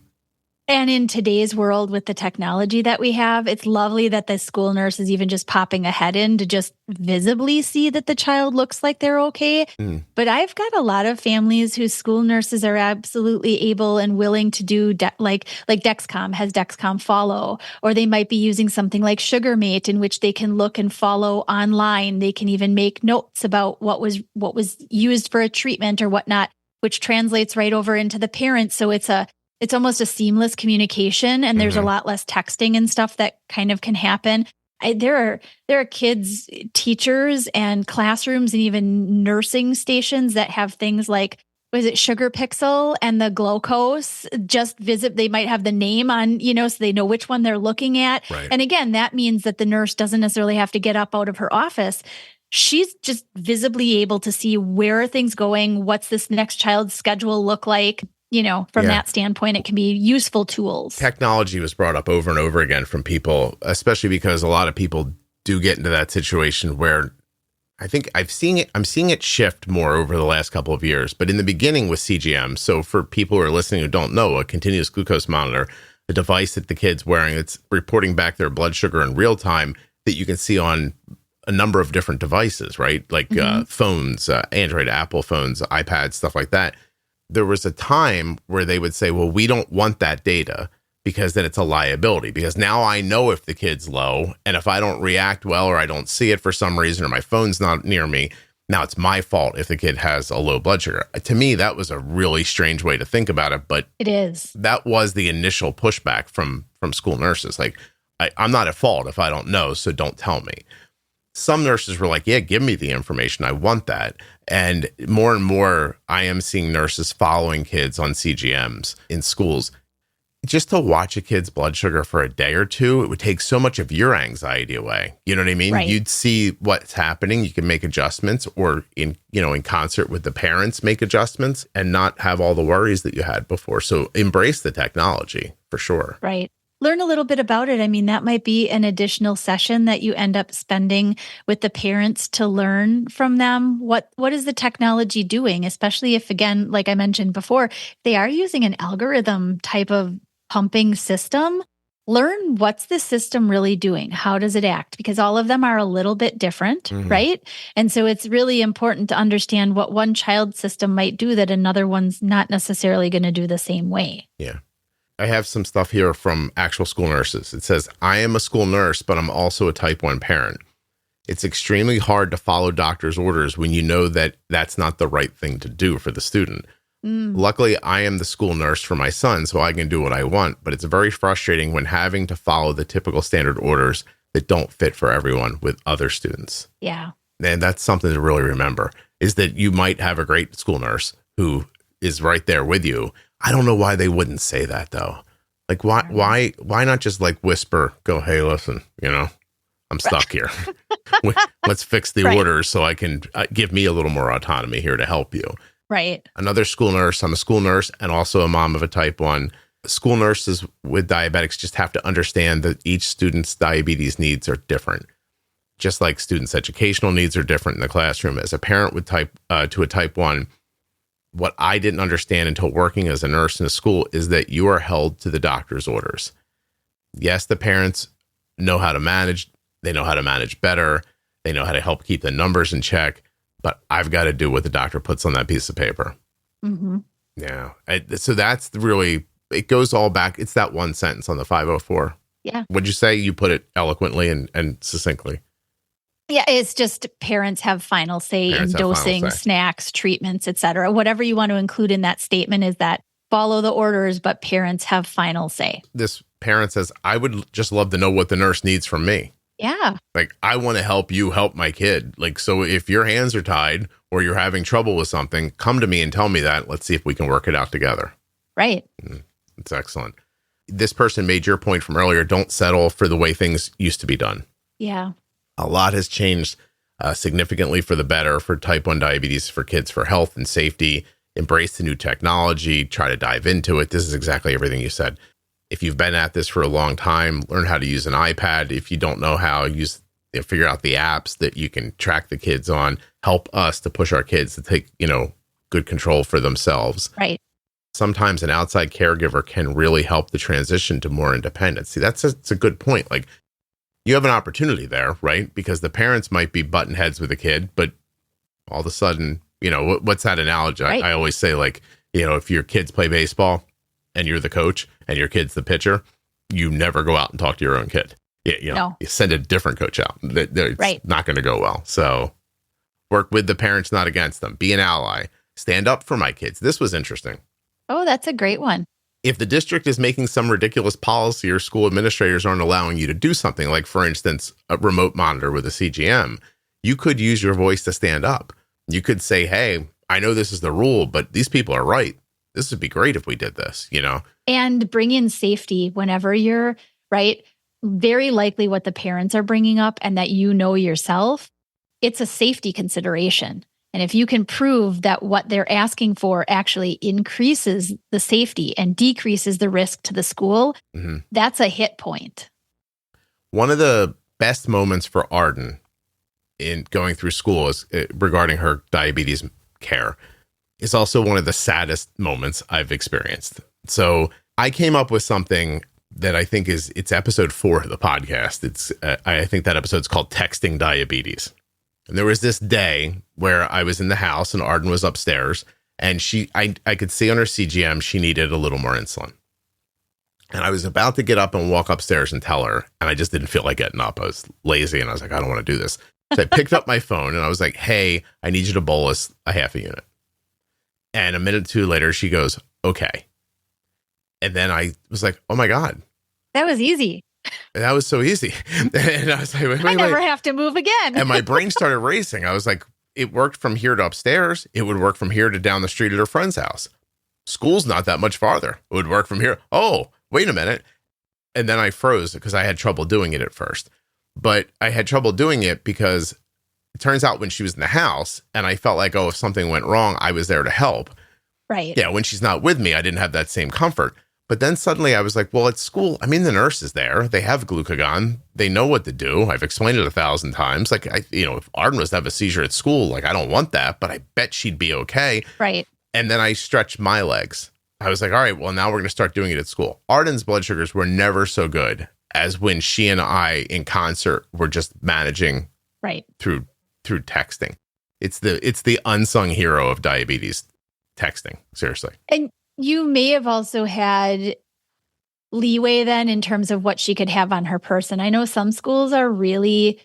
And in today's world with the technology that we have, it's lovely that the school nurse is even just popping a head in to just visibly see that the child looks like they're okay. But I've got a lot of families whose school nurses are absolutely able and willing to do like Dexcom has Dexcom Follow, or they might be using something like SugarMate in which they can look and follow online. They can even make notes about what was used for a treatment or whatnot, which translates right over into the parent. So it's almost a seamless communication, and there's a lot less texting and stuff that kind of can happen. There are kids, teachers, and classrooms, and even nursing stations that have things like, was it Sugar Pixel and the glucose? Just visit, they might have the name on, so they know which one they're looking at. Right. And again, that means that the nurse doesn't necessarily have to get up out of her office. She's just visibly able to see where are things going, what's this next child's schedule look like. From that standpoint, it can be useful tools. Technology was brought up over and over again from people, especially because a lot of people do get into that situation where I think I'm seeing it shift more over the last couple of years. But in the beginning with CGM, so for people who are listening who don't know, a continuous glucose monitor, a device that the kid's wearing, it's reporting back their blood sugar in real time that you can see on a number of different devices, right? Like phones, Android, Apple phones, iPads, stuff like that. There was a time where they would say, well, we don't want that data because then it's a liability, because now I know if the kid's low, and if I don't react well or I don't see it for some reason or my phone's not near me, now it's my fault if the kid has a low blood sugar. To me, that was a really strange way to think about it, but it is. That was the initial pushback from school nurses. Like, I'm not at fault if I don't know, so don't tell me. Some nurses were like, yeah, give me the information. I want that. And more, I am seeing nurses following kids on CGMs in schools. Just to watch a kid's blood sugar for a day or two, it would take so much of your anxiety away. You know what I mean? Right. You'd see what's happening. You can make adjustments, or in concert with the parents, make adjustments and not have all the worries that you had before. So embrace the technology for sure. Right. Learn a little bit about it. I mean, that might be an additional session that you end up spending with the parents to learn from them. What is the technology doing? Especially if, again, like I mentioned before, they are using an algorithm type of pumping system. Learn what's the system really doing? How does it act? Because all of them are a little bit different, right? And so it's really important to understand what one child's system might do that another one's not necessarily going to do the same way. Yeah. I have some stuff here from actual school nurses. It says, I am a school nurse, but I'm also a type 1 parent. It's extremely hard to follow doctor's orders when you know that that's not the right thing to do for the student. Luckily, I am the school nurse for my son, so I can do what I want, but it's very frustrating when having to follow the typical standard orders that don't fit for everyone with other students. Yeah. And that's something to really remember, is that you might have a great school nurse who is right there with you. I don't know why they wouldn't say that though. Like, why not just like whisper, go, hey, listen, I'm stuck here. Let's fix the orders so I can give me a little more autonomy here to help you. Right. Another school nurse. I'm a school nurse and also a mom of a type 1. School nurses with diabetics just have to understand that each student's diabetes needs are different. Just like students' educational needs are different in the classroom. As a parent with to a type 1, what I didn't understand until working as a nurse in a school is that you are held to the doctor's orders. Yes, the parents know how to manage. They know how to manage better. They know how to help keep the numbers in check. But I've got to do what the doctor puts on that piece of paper. Mm-hmm. Yeah. So that's really, it goes all back. It's that one sentence on the 504. Yeah. Would you say you put it eloquently and succinctly? Yeah, it's just parents have final say in dosing, snacks, treatments, etc. Whatever you want to include in that statement is that follow the orders, but parents have final say. This parent says, I would just love to know what the nurse needs from me. Yeah. Like, I want to help you help my kid. Like, so if your hands are tied or you're having trouble with something, come to me and tell me that. Let's see if we can work it out together. Right. It's excellent. This person made your point from earlier. Don't settle for the way things used to be done. Yeah. A lot has changed significantly for the better for type 1 diabetes for kids, for health and safety. Embrace the new technology, try to dive into it. This is exactly everything you said. If you've been at this for a long time, learn how to use an iPad. If you don't know how, figure out the apps that you can track the kids on. Help us to push our kids to take, good control for themselves. Right. Sometimes an outside caregiver can really help the transition to more independence. See, that's a good point. Like, you have an opportunity there, right? Because the parents might be button heads with a kid, but all of a sudden, what's that analogy? Right. I always say, like, if your kids play baseball and you're the coach and your kid's the pitcher, you never go out and talk to your own kid. You send a different coach out. It's not going to go well. So work with the parents, not against them. Be an ally. Stand up for my kids. This was interesting. Oh, that's a great one. If the district is making some ridiculous policy or school administrators aren't allowing you to do something, like, for instance, a remote monitor with a CGM, you could use your voice to stand up. You could say, hey, I know this is the rule, but these people are right. This would be great if we did this, And bring in safety whenever you're right. Very likely what the parents are bringing up and that yourself, it's a safety consideration. And if you can prove that what they're asking for actually increases the safety and decreases the risk to the school, that's a hit point. One of the best moments for Arden in going through school is regarding her diabetes care is also one of the saddest moments I've experienced. So I came up with something that I think it's episode 4 of the podcast. I think that episode's called Texting Diabetes. And there was this day where I was in the house and Arden was upstairs, and I could see on her CGM she needed a little more insulin. And I was about to get up and walk upstairs and tell her, and I just didn't feel like getting up. I was lazy and I was like, I don't want to do this. So I picked up my phone and I was like, hey, I need you to bolus a half a unit. And a minute or two later, she goes, okay. And then I was like, oh my God. That was easy. That was so easy. And I was like, wait. I never have to move again. And my brain started racing. I was like, it worked from here to upstairs. It would work from here to down the street at her friend's house. School's not that much farther. It would work from here. Oh, wait a minute. And then I froze because I had trouble doing it at first. But I had trouble doing it because it turns out when she was in the house and I felt like, if something went wrong, I was there to help. Right. Yeah. When she's not with me, I didn't have that same comfort. But then suddenly I was like, well, at school, the nurse is there. They have glucagon. They know what to do. I've explained it 1,000 times. Like, if Arden was to have a seizure at school, like, I don't want that, but I bet she'd be okay. Right. And then I stretched my legs. I was like, all right, well, now we're going to start doing it at school. Arden's blood sugars were never so good as when she and I in concert were just managing through texting. It's the unsung hero of diabetes, texting. Seriously. And you may have also had leeway then in terms of what she could have on her person. I know some schools are really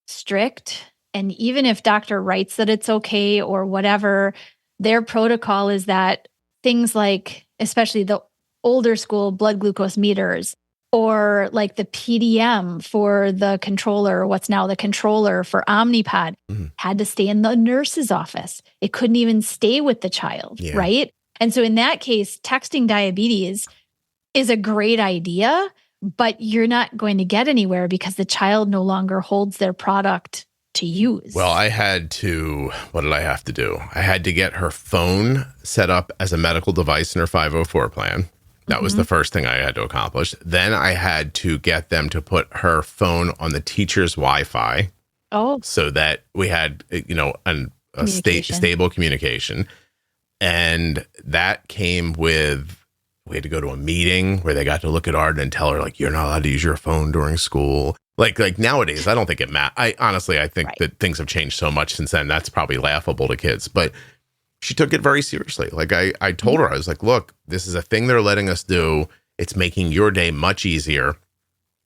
strict, and even if doctor writes that it's okay or whatever, their protocol is that things like, especially the older school blood glucose meters, or like the PDM for the controller, what's now the controller for Omnipod, had to stay in the nurse's office. It couldn't even stay with the child, right? And so in that case, texting diabetes is a great idea, but you're not going to get anywhere because the child no longer holds their product to use. Well, what did I have to do? I had to get her phone set up as a medical device in her 504 plan. That was the first thing I had to accomplish. Then I had to get them to put her phone on the teacher's Wi-Fi. Oh. So that we had, a stable communication. And that came with, we had to go to a meeting where they got to look at Arden and tell her, like, you're not allowed to use your phone during school. Like nowadays, I don't think it matters. I think that things have changed so much since then. That's probably laughable to kids. But she took it very seriously. Like I told her, I was like, look, this is a thing they're letting us do. It's making your day much easier.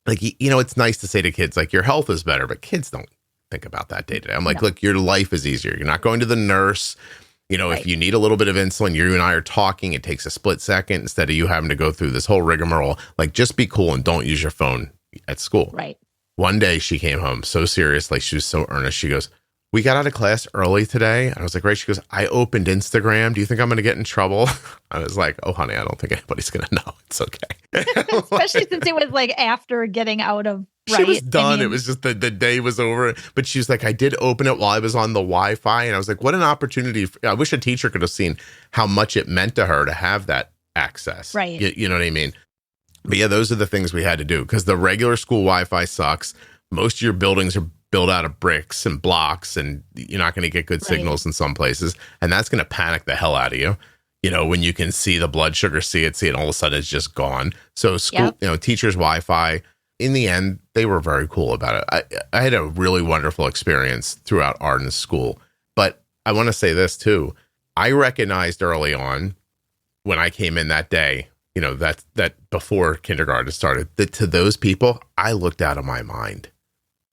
Like, it's nice to say to kids, like, your health is better, but kids don't think about that day to day. I'm like, look, your life is easier. You're not going to the nurse. If you need a little bit of insulin, you and I are talking, it takes a split second instead of you having to go through this whole rigmarole. Like, just be cool and don't use your phone at school. Right. One day she came home so serious, like she was so earnest. She goes, we got out of class early today. And I was like, right. She goes, I opened Instagram. Do you think I'm going to get in trouble? I was like, oh, honey, I don't think anybody's going to know. It's okay. Especially since it was like after getting out of, right? She was done. It was just the day was over. But she was like, I did open it while I was on the Wi-Fi. And I was like, what an opportunity. I wish a teacher could have seen how much it meant to her to have that access. Right. You know what I mean? But yeah, those are the things we had to do because the regular school Wi-Fi sucks. Most of your buildings are built out of bricks and blocks, and you're not going to get good signals in some places. And that's going to panic the hell out of you. When you can see the blood sugar, see it, and all of a sudden it's just gone. So school, teachers' Wi-Fi, in the end, they were very cool about it. I had a really wonderful experience throughout Arden's school. But I want to say this too. I recognized early on when I came in that day, that before kindergarten started, that to those people, I looked out of my mind.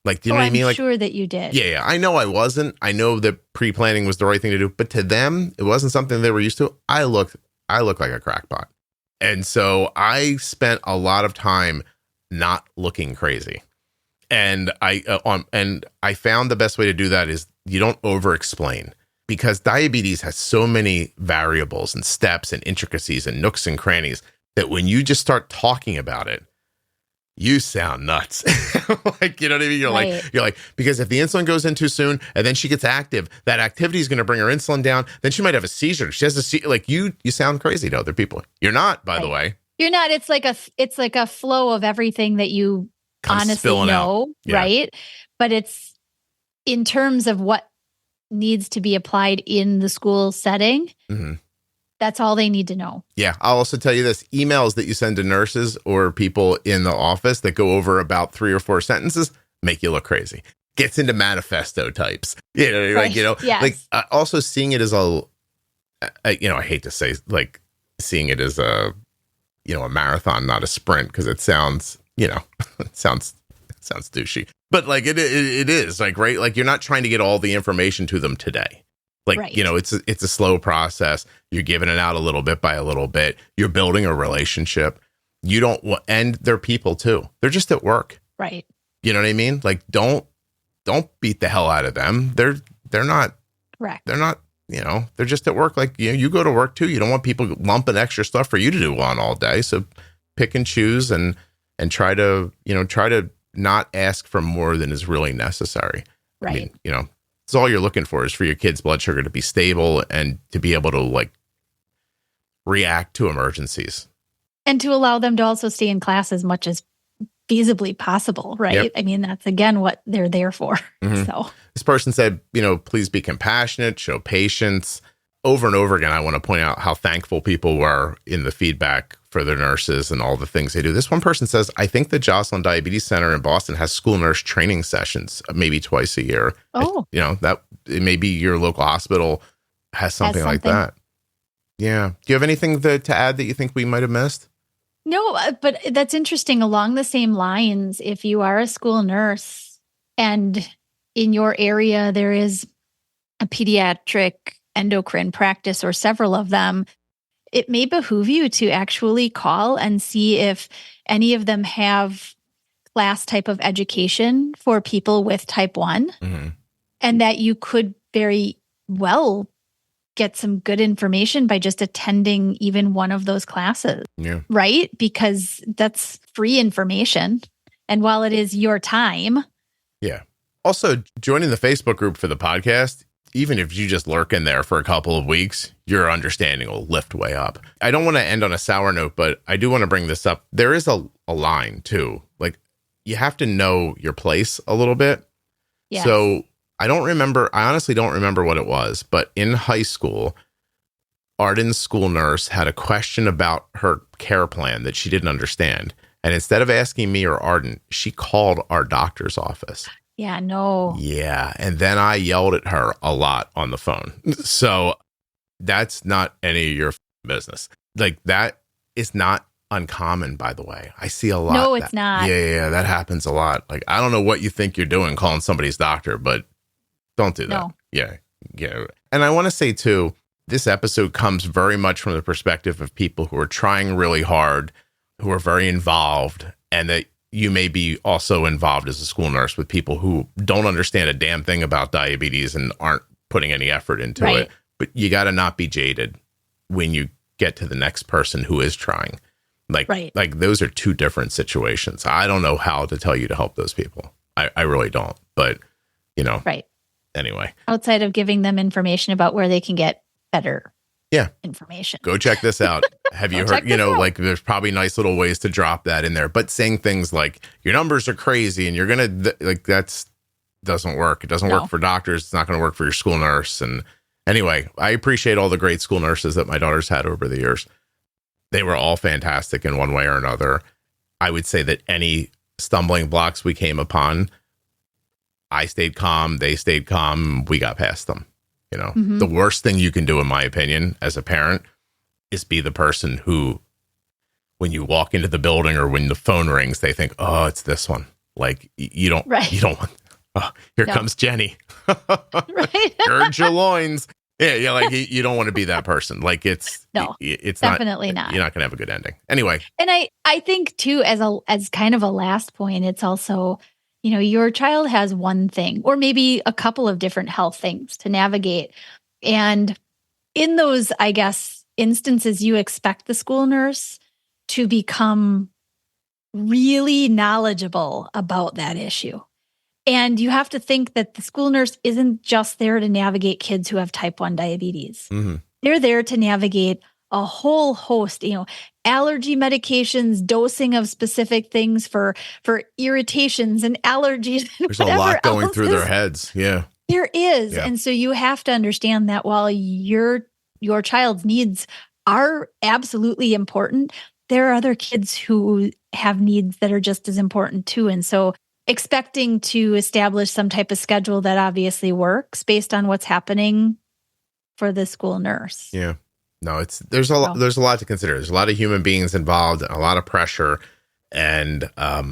Like, do you know what I mean? I'm like, sure that you did. Yeah. I know I wasn't. I know that pre-planning was the right thing to do, but to them, it wasn't something they were used to. I looked like a crackpot. And so I spent a lot of time not looking crazy. And I found the best way to do that is you don't over-explain, because diabetes has so many variables and steps and intricacies and nooks and crannies that when you just start talking about it, you sound nuts. Like, you know what I mean? You're like, because if the insulin goes in too soon and then she gets active, that activity is going to bring her insulin down. Then she might have a seizure. She has a seizure. Like, you sound crazy to other people. You're not, by the way. You're not. It's like a flow of everything that you honestly know, right? But it's in terms of what needs to be applied in the school setting. Mm-hmm. That's all they need to know. Yeah. I'll also tell you this, emails that you send to nurses or people in the office that go over about 3 or 4 sentences make you look crazy. Gets into manifesto types. Like, also seeing it as I hate to say, like, seeing it as a marathon, not a sprint, because it sounds, it sounds douchey. But like it is like, right. Like, you're not trying to get all the information to them today. Like, it's a slow process. You're giving it out a little bit by a little bit. You're building a relationship. And they're people too. They're just at work. Right. You know what I mean? Like, don't beat the hell out of them. They're not correct. They're not, they're just at work. Like, you go to work too. You don't want people lumping extra stuff for you to do on all day. So pick and choose and try to not ask for more than is really necessary. Right. I mean, it's all you're looking for is for your kid's blood sugar to be stable and to be able to, like, react to emergencies. And to allow them to also stay in class as much as feasibly possible, right? Yep. I mean, that's, again, what they're there for. Mm-hmm. So this person said, please be compassionate, show patience. Over and over again, I want to point out how thankful people were in the feedback for their nurses and all the things they do. This one person says, I think the Joslin Diabetes Center in Boston has school nurse training sessions maybe twice a year. Oh. That maybe your local hospital has something like that. Yeah. Do you have anything to add that you think we might have missed? No, but that's interesting. Along the same lines, if you are a school nurse and in your area there is a pediatric endocrine practice or several of them, it may behoove you to actually call and see if any of them have class type of education for people with type 1, mm-hmm. and that you could very well get some good information by just attending even one of those classes, right? Because that's free information. And while it is your time. Yeah. Also, joining the Facebook group for the podcast, even if you just lurk in there for a couple of weeks, your understanding will lift way up. I don't want to end on a sour note, but I do want to bring this up. There is a line too. Like, you have to know your place a little bit. Yes. So I honestly don't remember what it was, but in high school, Arden's school nurse had a question about her care plan that she didn't understand. And instead of asking me or Arden, she called our doctor's office. Yeah, no. Yeah. And then I yelled at her a lot on the phone. So that's not any of your business. Like, that is not uncommon, by the way. I see a lot. No, it's not. Yeah, that happens a lot. Like, I don't know what you think you're doing calling somebody's doctor, but don't do that. No. Yeah. And I want to say, too, this episode comes very much from the perspective of people who are trying really hard, who are very involved, and that you may be also involved as a school nurse with people who don't understand a damn thing about diabetes and aren't putting any effort into it. But you got to not be jaded when you get to the next person who is trying. Like those are two different situations. I don't know how to tell you to help those people. I really don't. But, anyway. Outside of giving them information about where they can get better information. Go check this out. Have you heard, like, there's probably nice little ways to drop that in there. But saying things like, your numbers are crazy and you're going to, that's doesn't work. It doesn't work for doctors. It's not going to work for your school nurse. And anyway, I appreciate all the great school nurses that my daughter's had over the years. They were all fantastic in one way or another. I would say that any stumbling blocks we came upon, I stayed calm, they stayed calm, we got past them. The worst thing you can do, in my opinion, as a parent, is be the person who, when you walk into the building or when the phone rings, they think, oh, it's this one. Like, you don't want, here comes Jenny. Gird your loins. Yeah, like, you don't want to be that person. Like, it's definitely not. You're not going to have a good ending. Anyway. And I think too, as kind of a last point, it's also, your child has one thing or maybe a couple of different health things to navigate. And in those, I guess, instances, you expect the school nurse to become really knowledgeable about that issue. And you have to think that the school nurse isn't just there to navigate kids who have type 1 diabetes. Mm-hmm. They're there to navigate a whole host, allergy medications, dosing of specific things for irritations and allergies. There's a lot going through their heads. Yeah. There is. Yeah. And so you have to understand that while your child's needs are absolutely important, there are other kids who have needs that are just as important too. And so expecting to establish some type of schedule that obviously works based on what's happening for the school nurse. Yeah. No, there's a lot to consider. There's a lot of human beings involved, a lot of pressure. And, I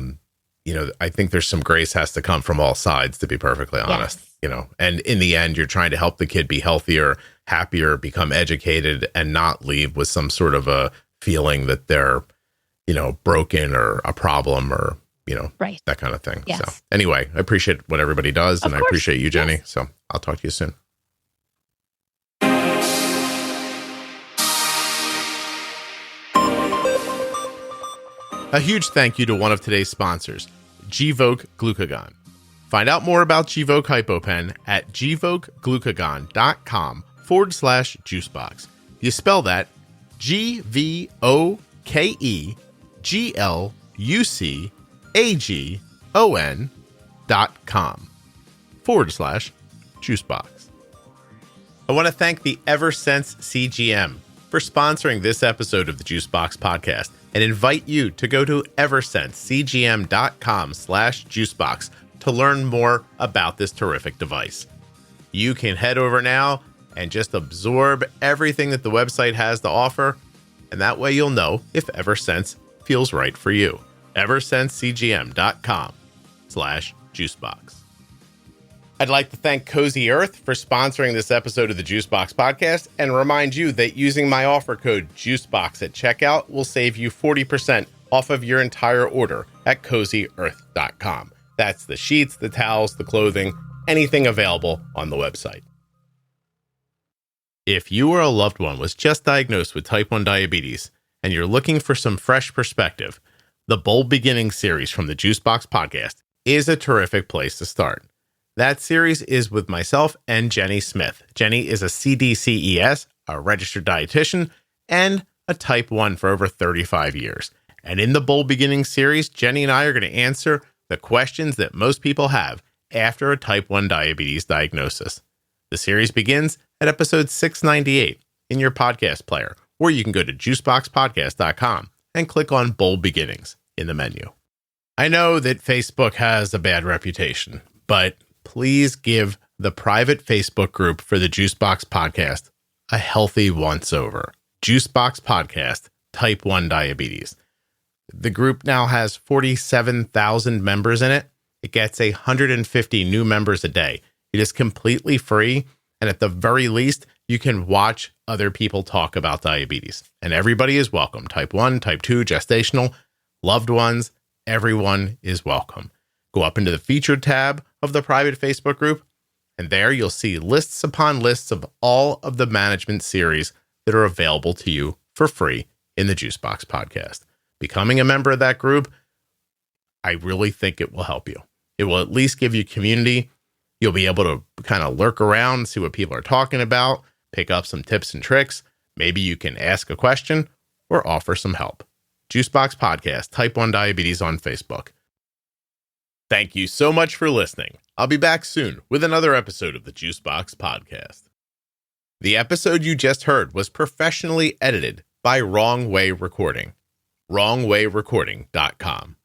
think there's some grace has to come from all sides, to be perfectly honest, and in the end, you're trying to help the kid be healthier, happier, become educated, and not leave with some sort of a feeling that they're, broken or a problem or, that kind of thing. Yes. So anyway, I appreciate what everybody does. And I appreciate you, Jenny. Yes. So I'll talk to you soon. A huge thank you to one of today's sponsors, Gvoke Glucagon. Find out more about Gvoke HypoPen at gvokeglucagon.com/juicebox. You spell that GVOKEGLUCAGON.com/juicebox. I want to thank the Eversense CGM for sponsoring this episode of the Juicebox Podcast and invite you to go to eversensecgm.com/juicebox to learn more about this terrific device. You can head over now and just absorb everything that the website has to offer, and that way you'll know if Eversense feels right for you. eversensecgm.com/juicebox. I'd like to thank Cozy Earth for sponsoring this episode of the Juicebox Podcast and remind you that using my offer code JUICEBOX at checkout will save you 40% off of your entire order at CozyEarth.com. That's the sheets, the towels, the clothing, anything available on the website. If you or a loved one was just diagnosed with type 1 diabetes and you're looking for some fresh perspective, the Bold Beginnings series from the Juicebox Podcast is a terrific place to start. That series is with myself and Jenny Smith. Jenny is a CDCES, a registered dietitian, and a type 1 for over 35 years. And in the Bold Beginnings series, Jenny and I are going to answer the questions that most people have after a type 1 diabetes diagnosis. The series begins at episode 698. in your podcast player, or you can go to juiceboxpodcast.com and click on Bold Beginnings in the menu. I know that Facebook has a bad reputation, but please give the private Facebook group for the Juicebox Podcast a healthy once-over. Juicebox Podcast, Type 1 Diabetes. The group now has 47,000 members in it. It gets 150 new members a day. It is completely free, and at the very least, you can watch other people talk about diabetes. And everybody is welcome. Type 1, Type 2, gestational, loved ones, everyone is welcome. Go up into the featured tab of the private Facebook group, and there you'll see lists upon lists of all of the management series that are available to you for free in the Juicebox Podcast. Becoming a member of that group, I really think it will help you. It will at least give you community. You'll be able to kind of lurk around, see what people are talking about, pick up some tips and tricks. Maybe you can ask a question or offer some help. Juicebox Podcast, Type 1 Diabetes on Facebook. Thank you so much for listening. I'll be back soon with another episode of the Juicebox Podcast. The episode you just heard was professionally edited by Wrong Way Recording. WrongWayRecording.com.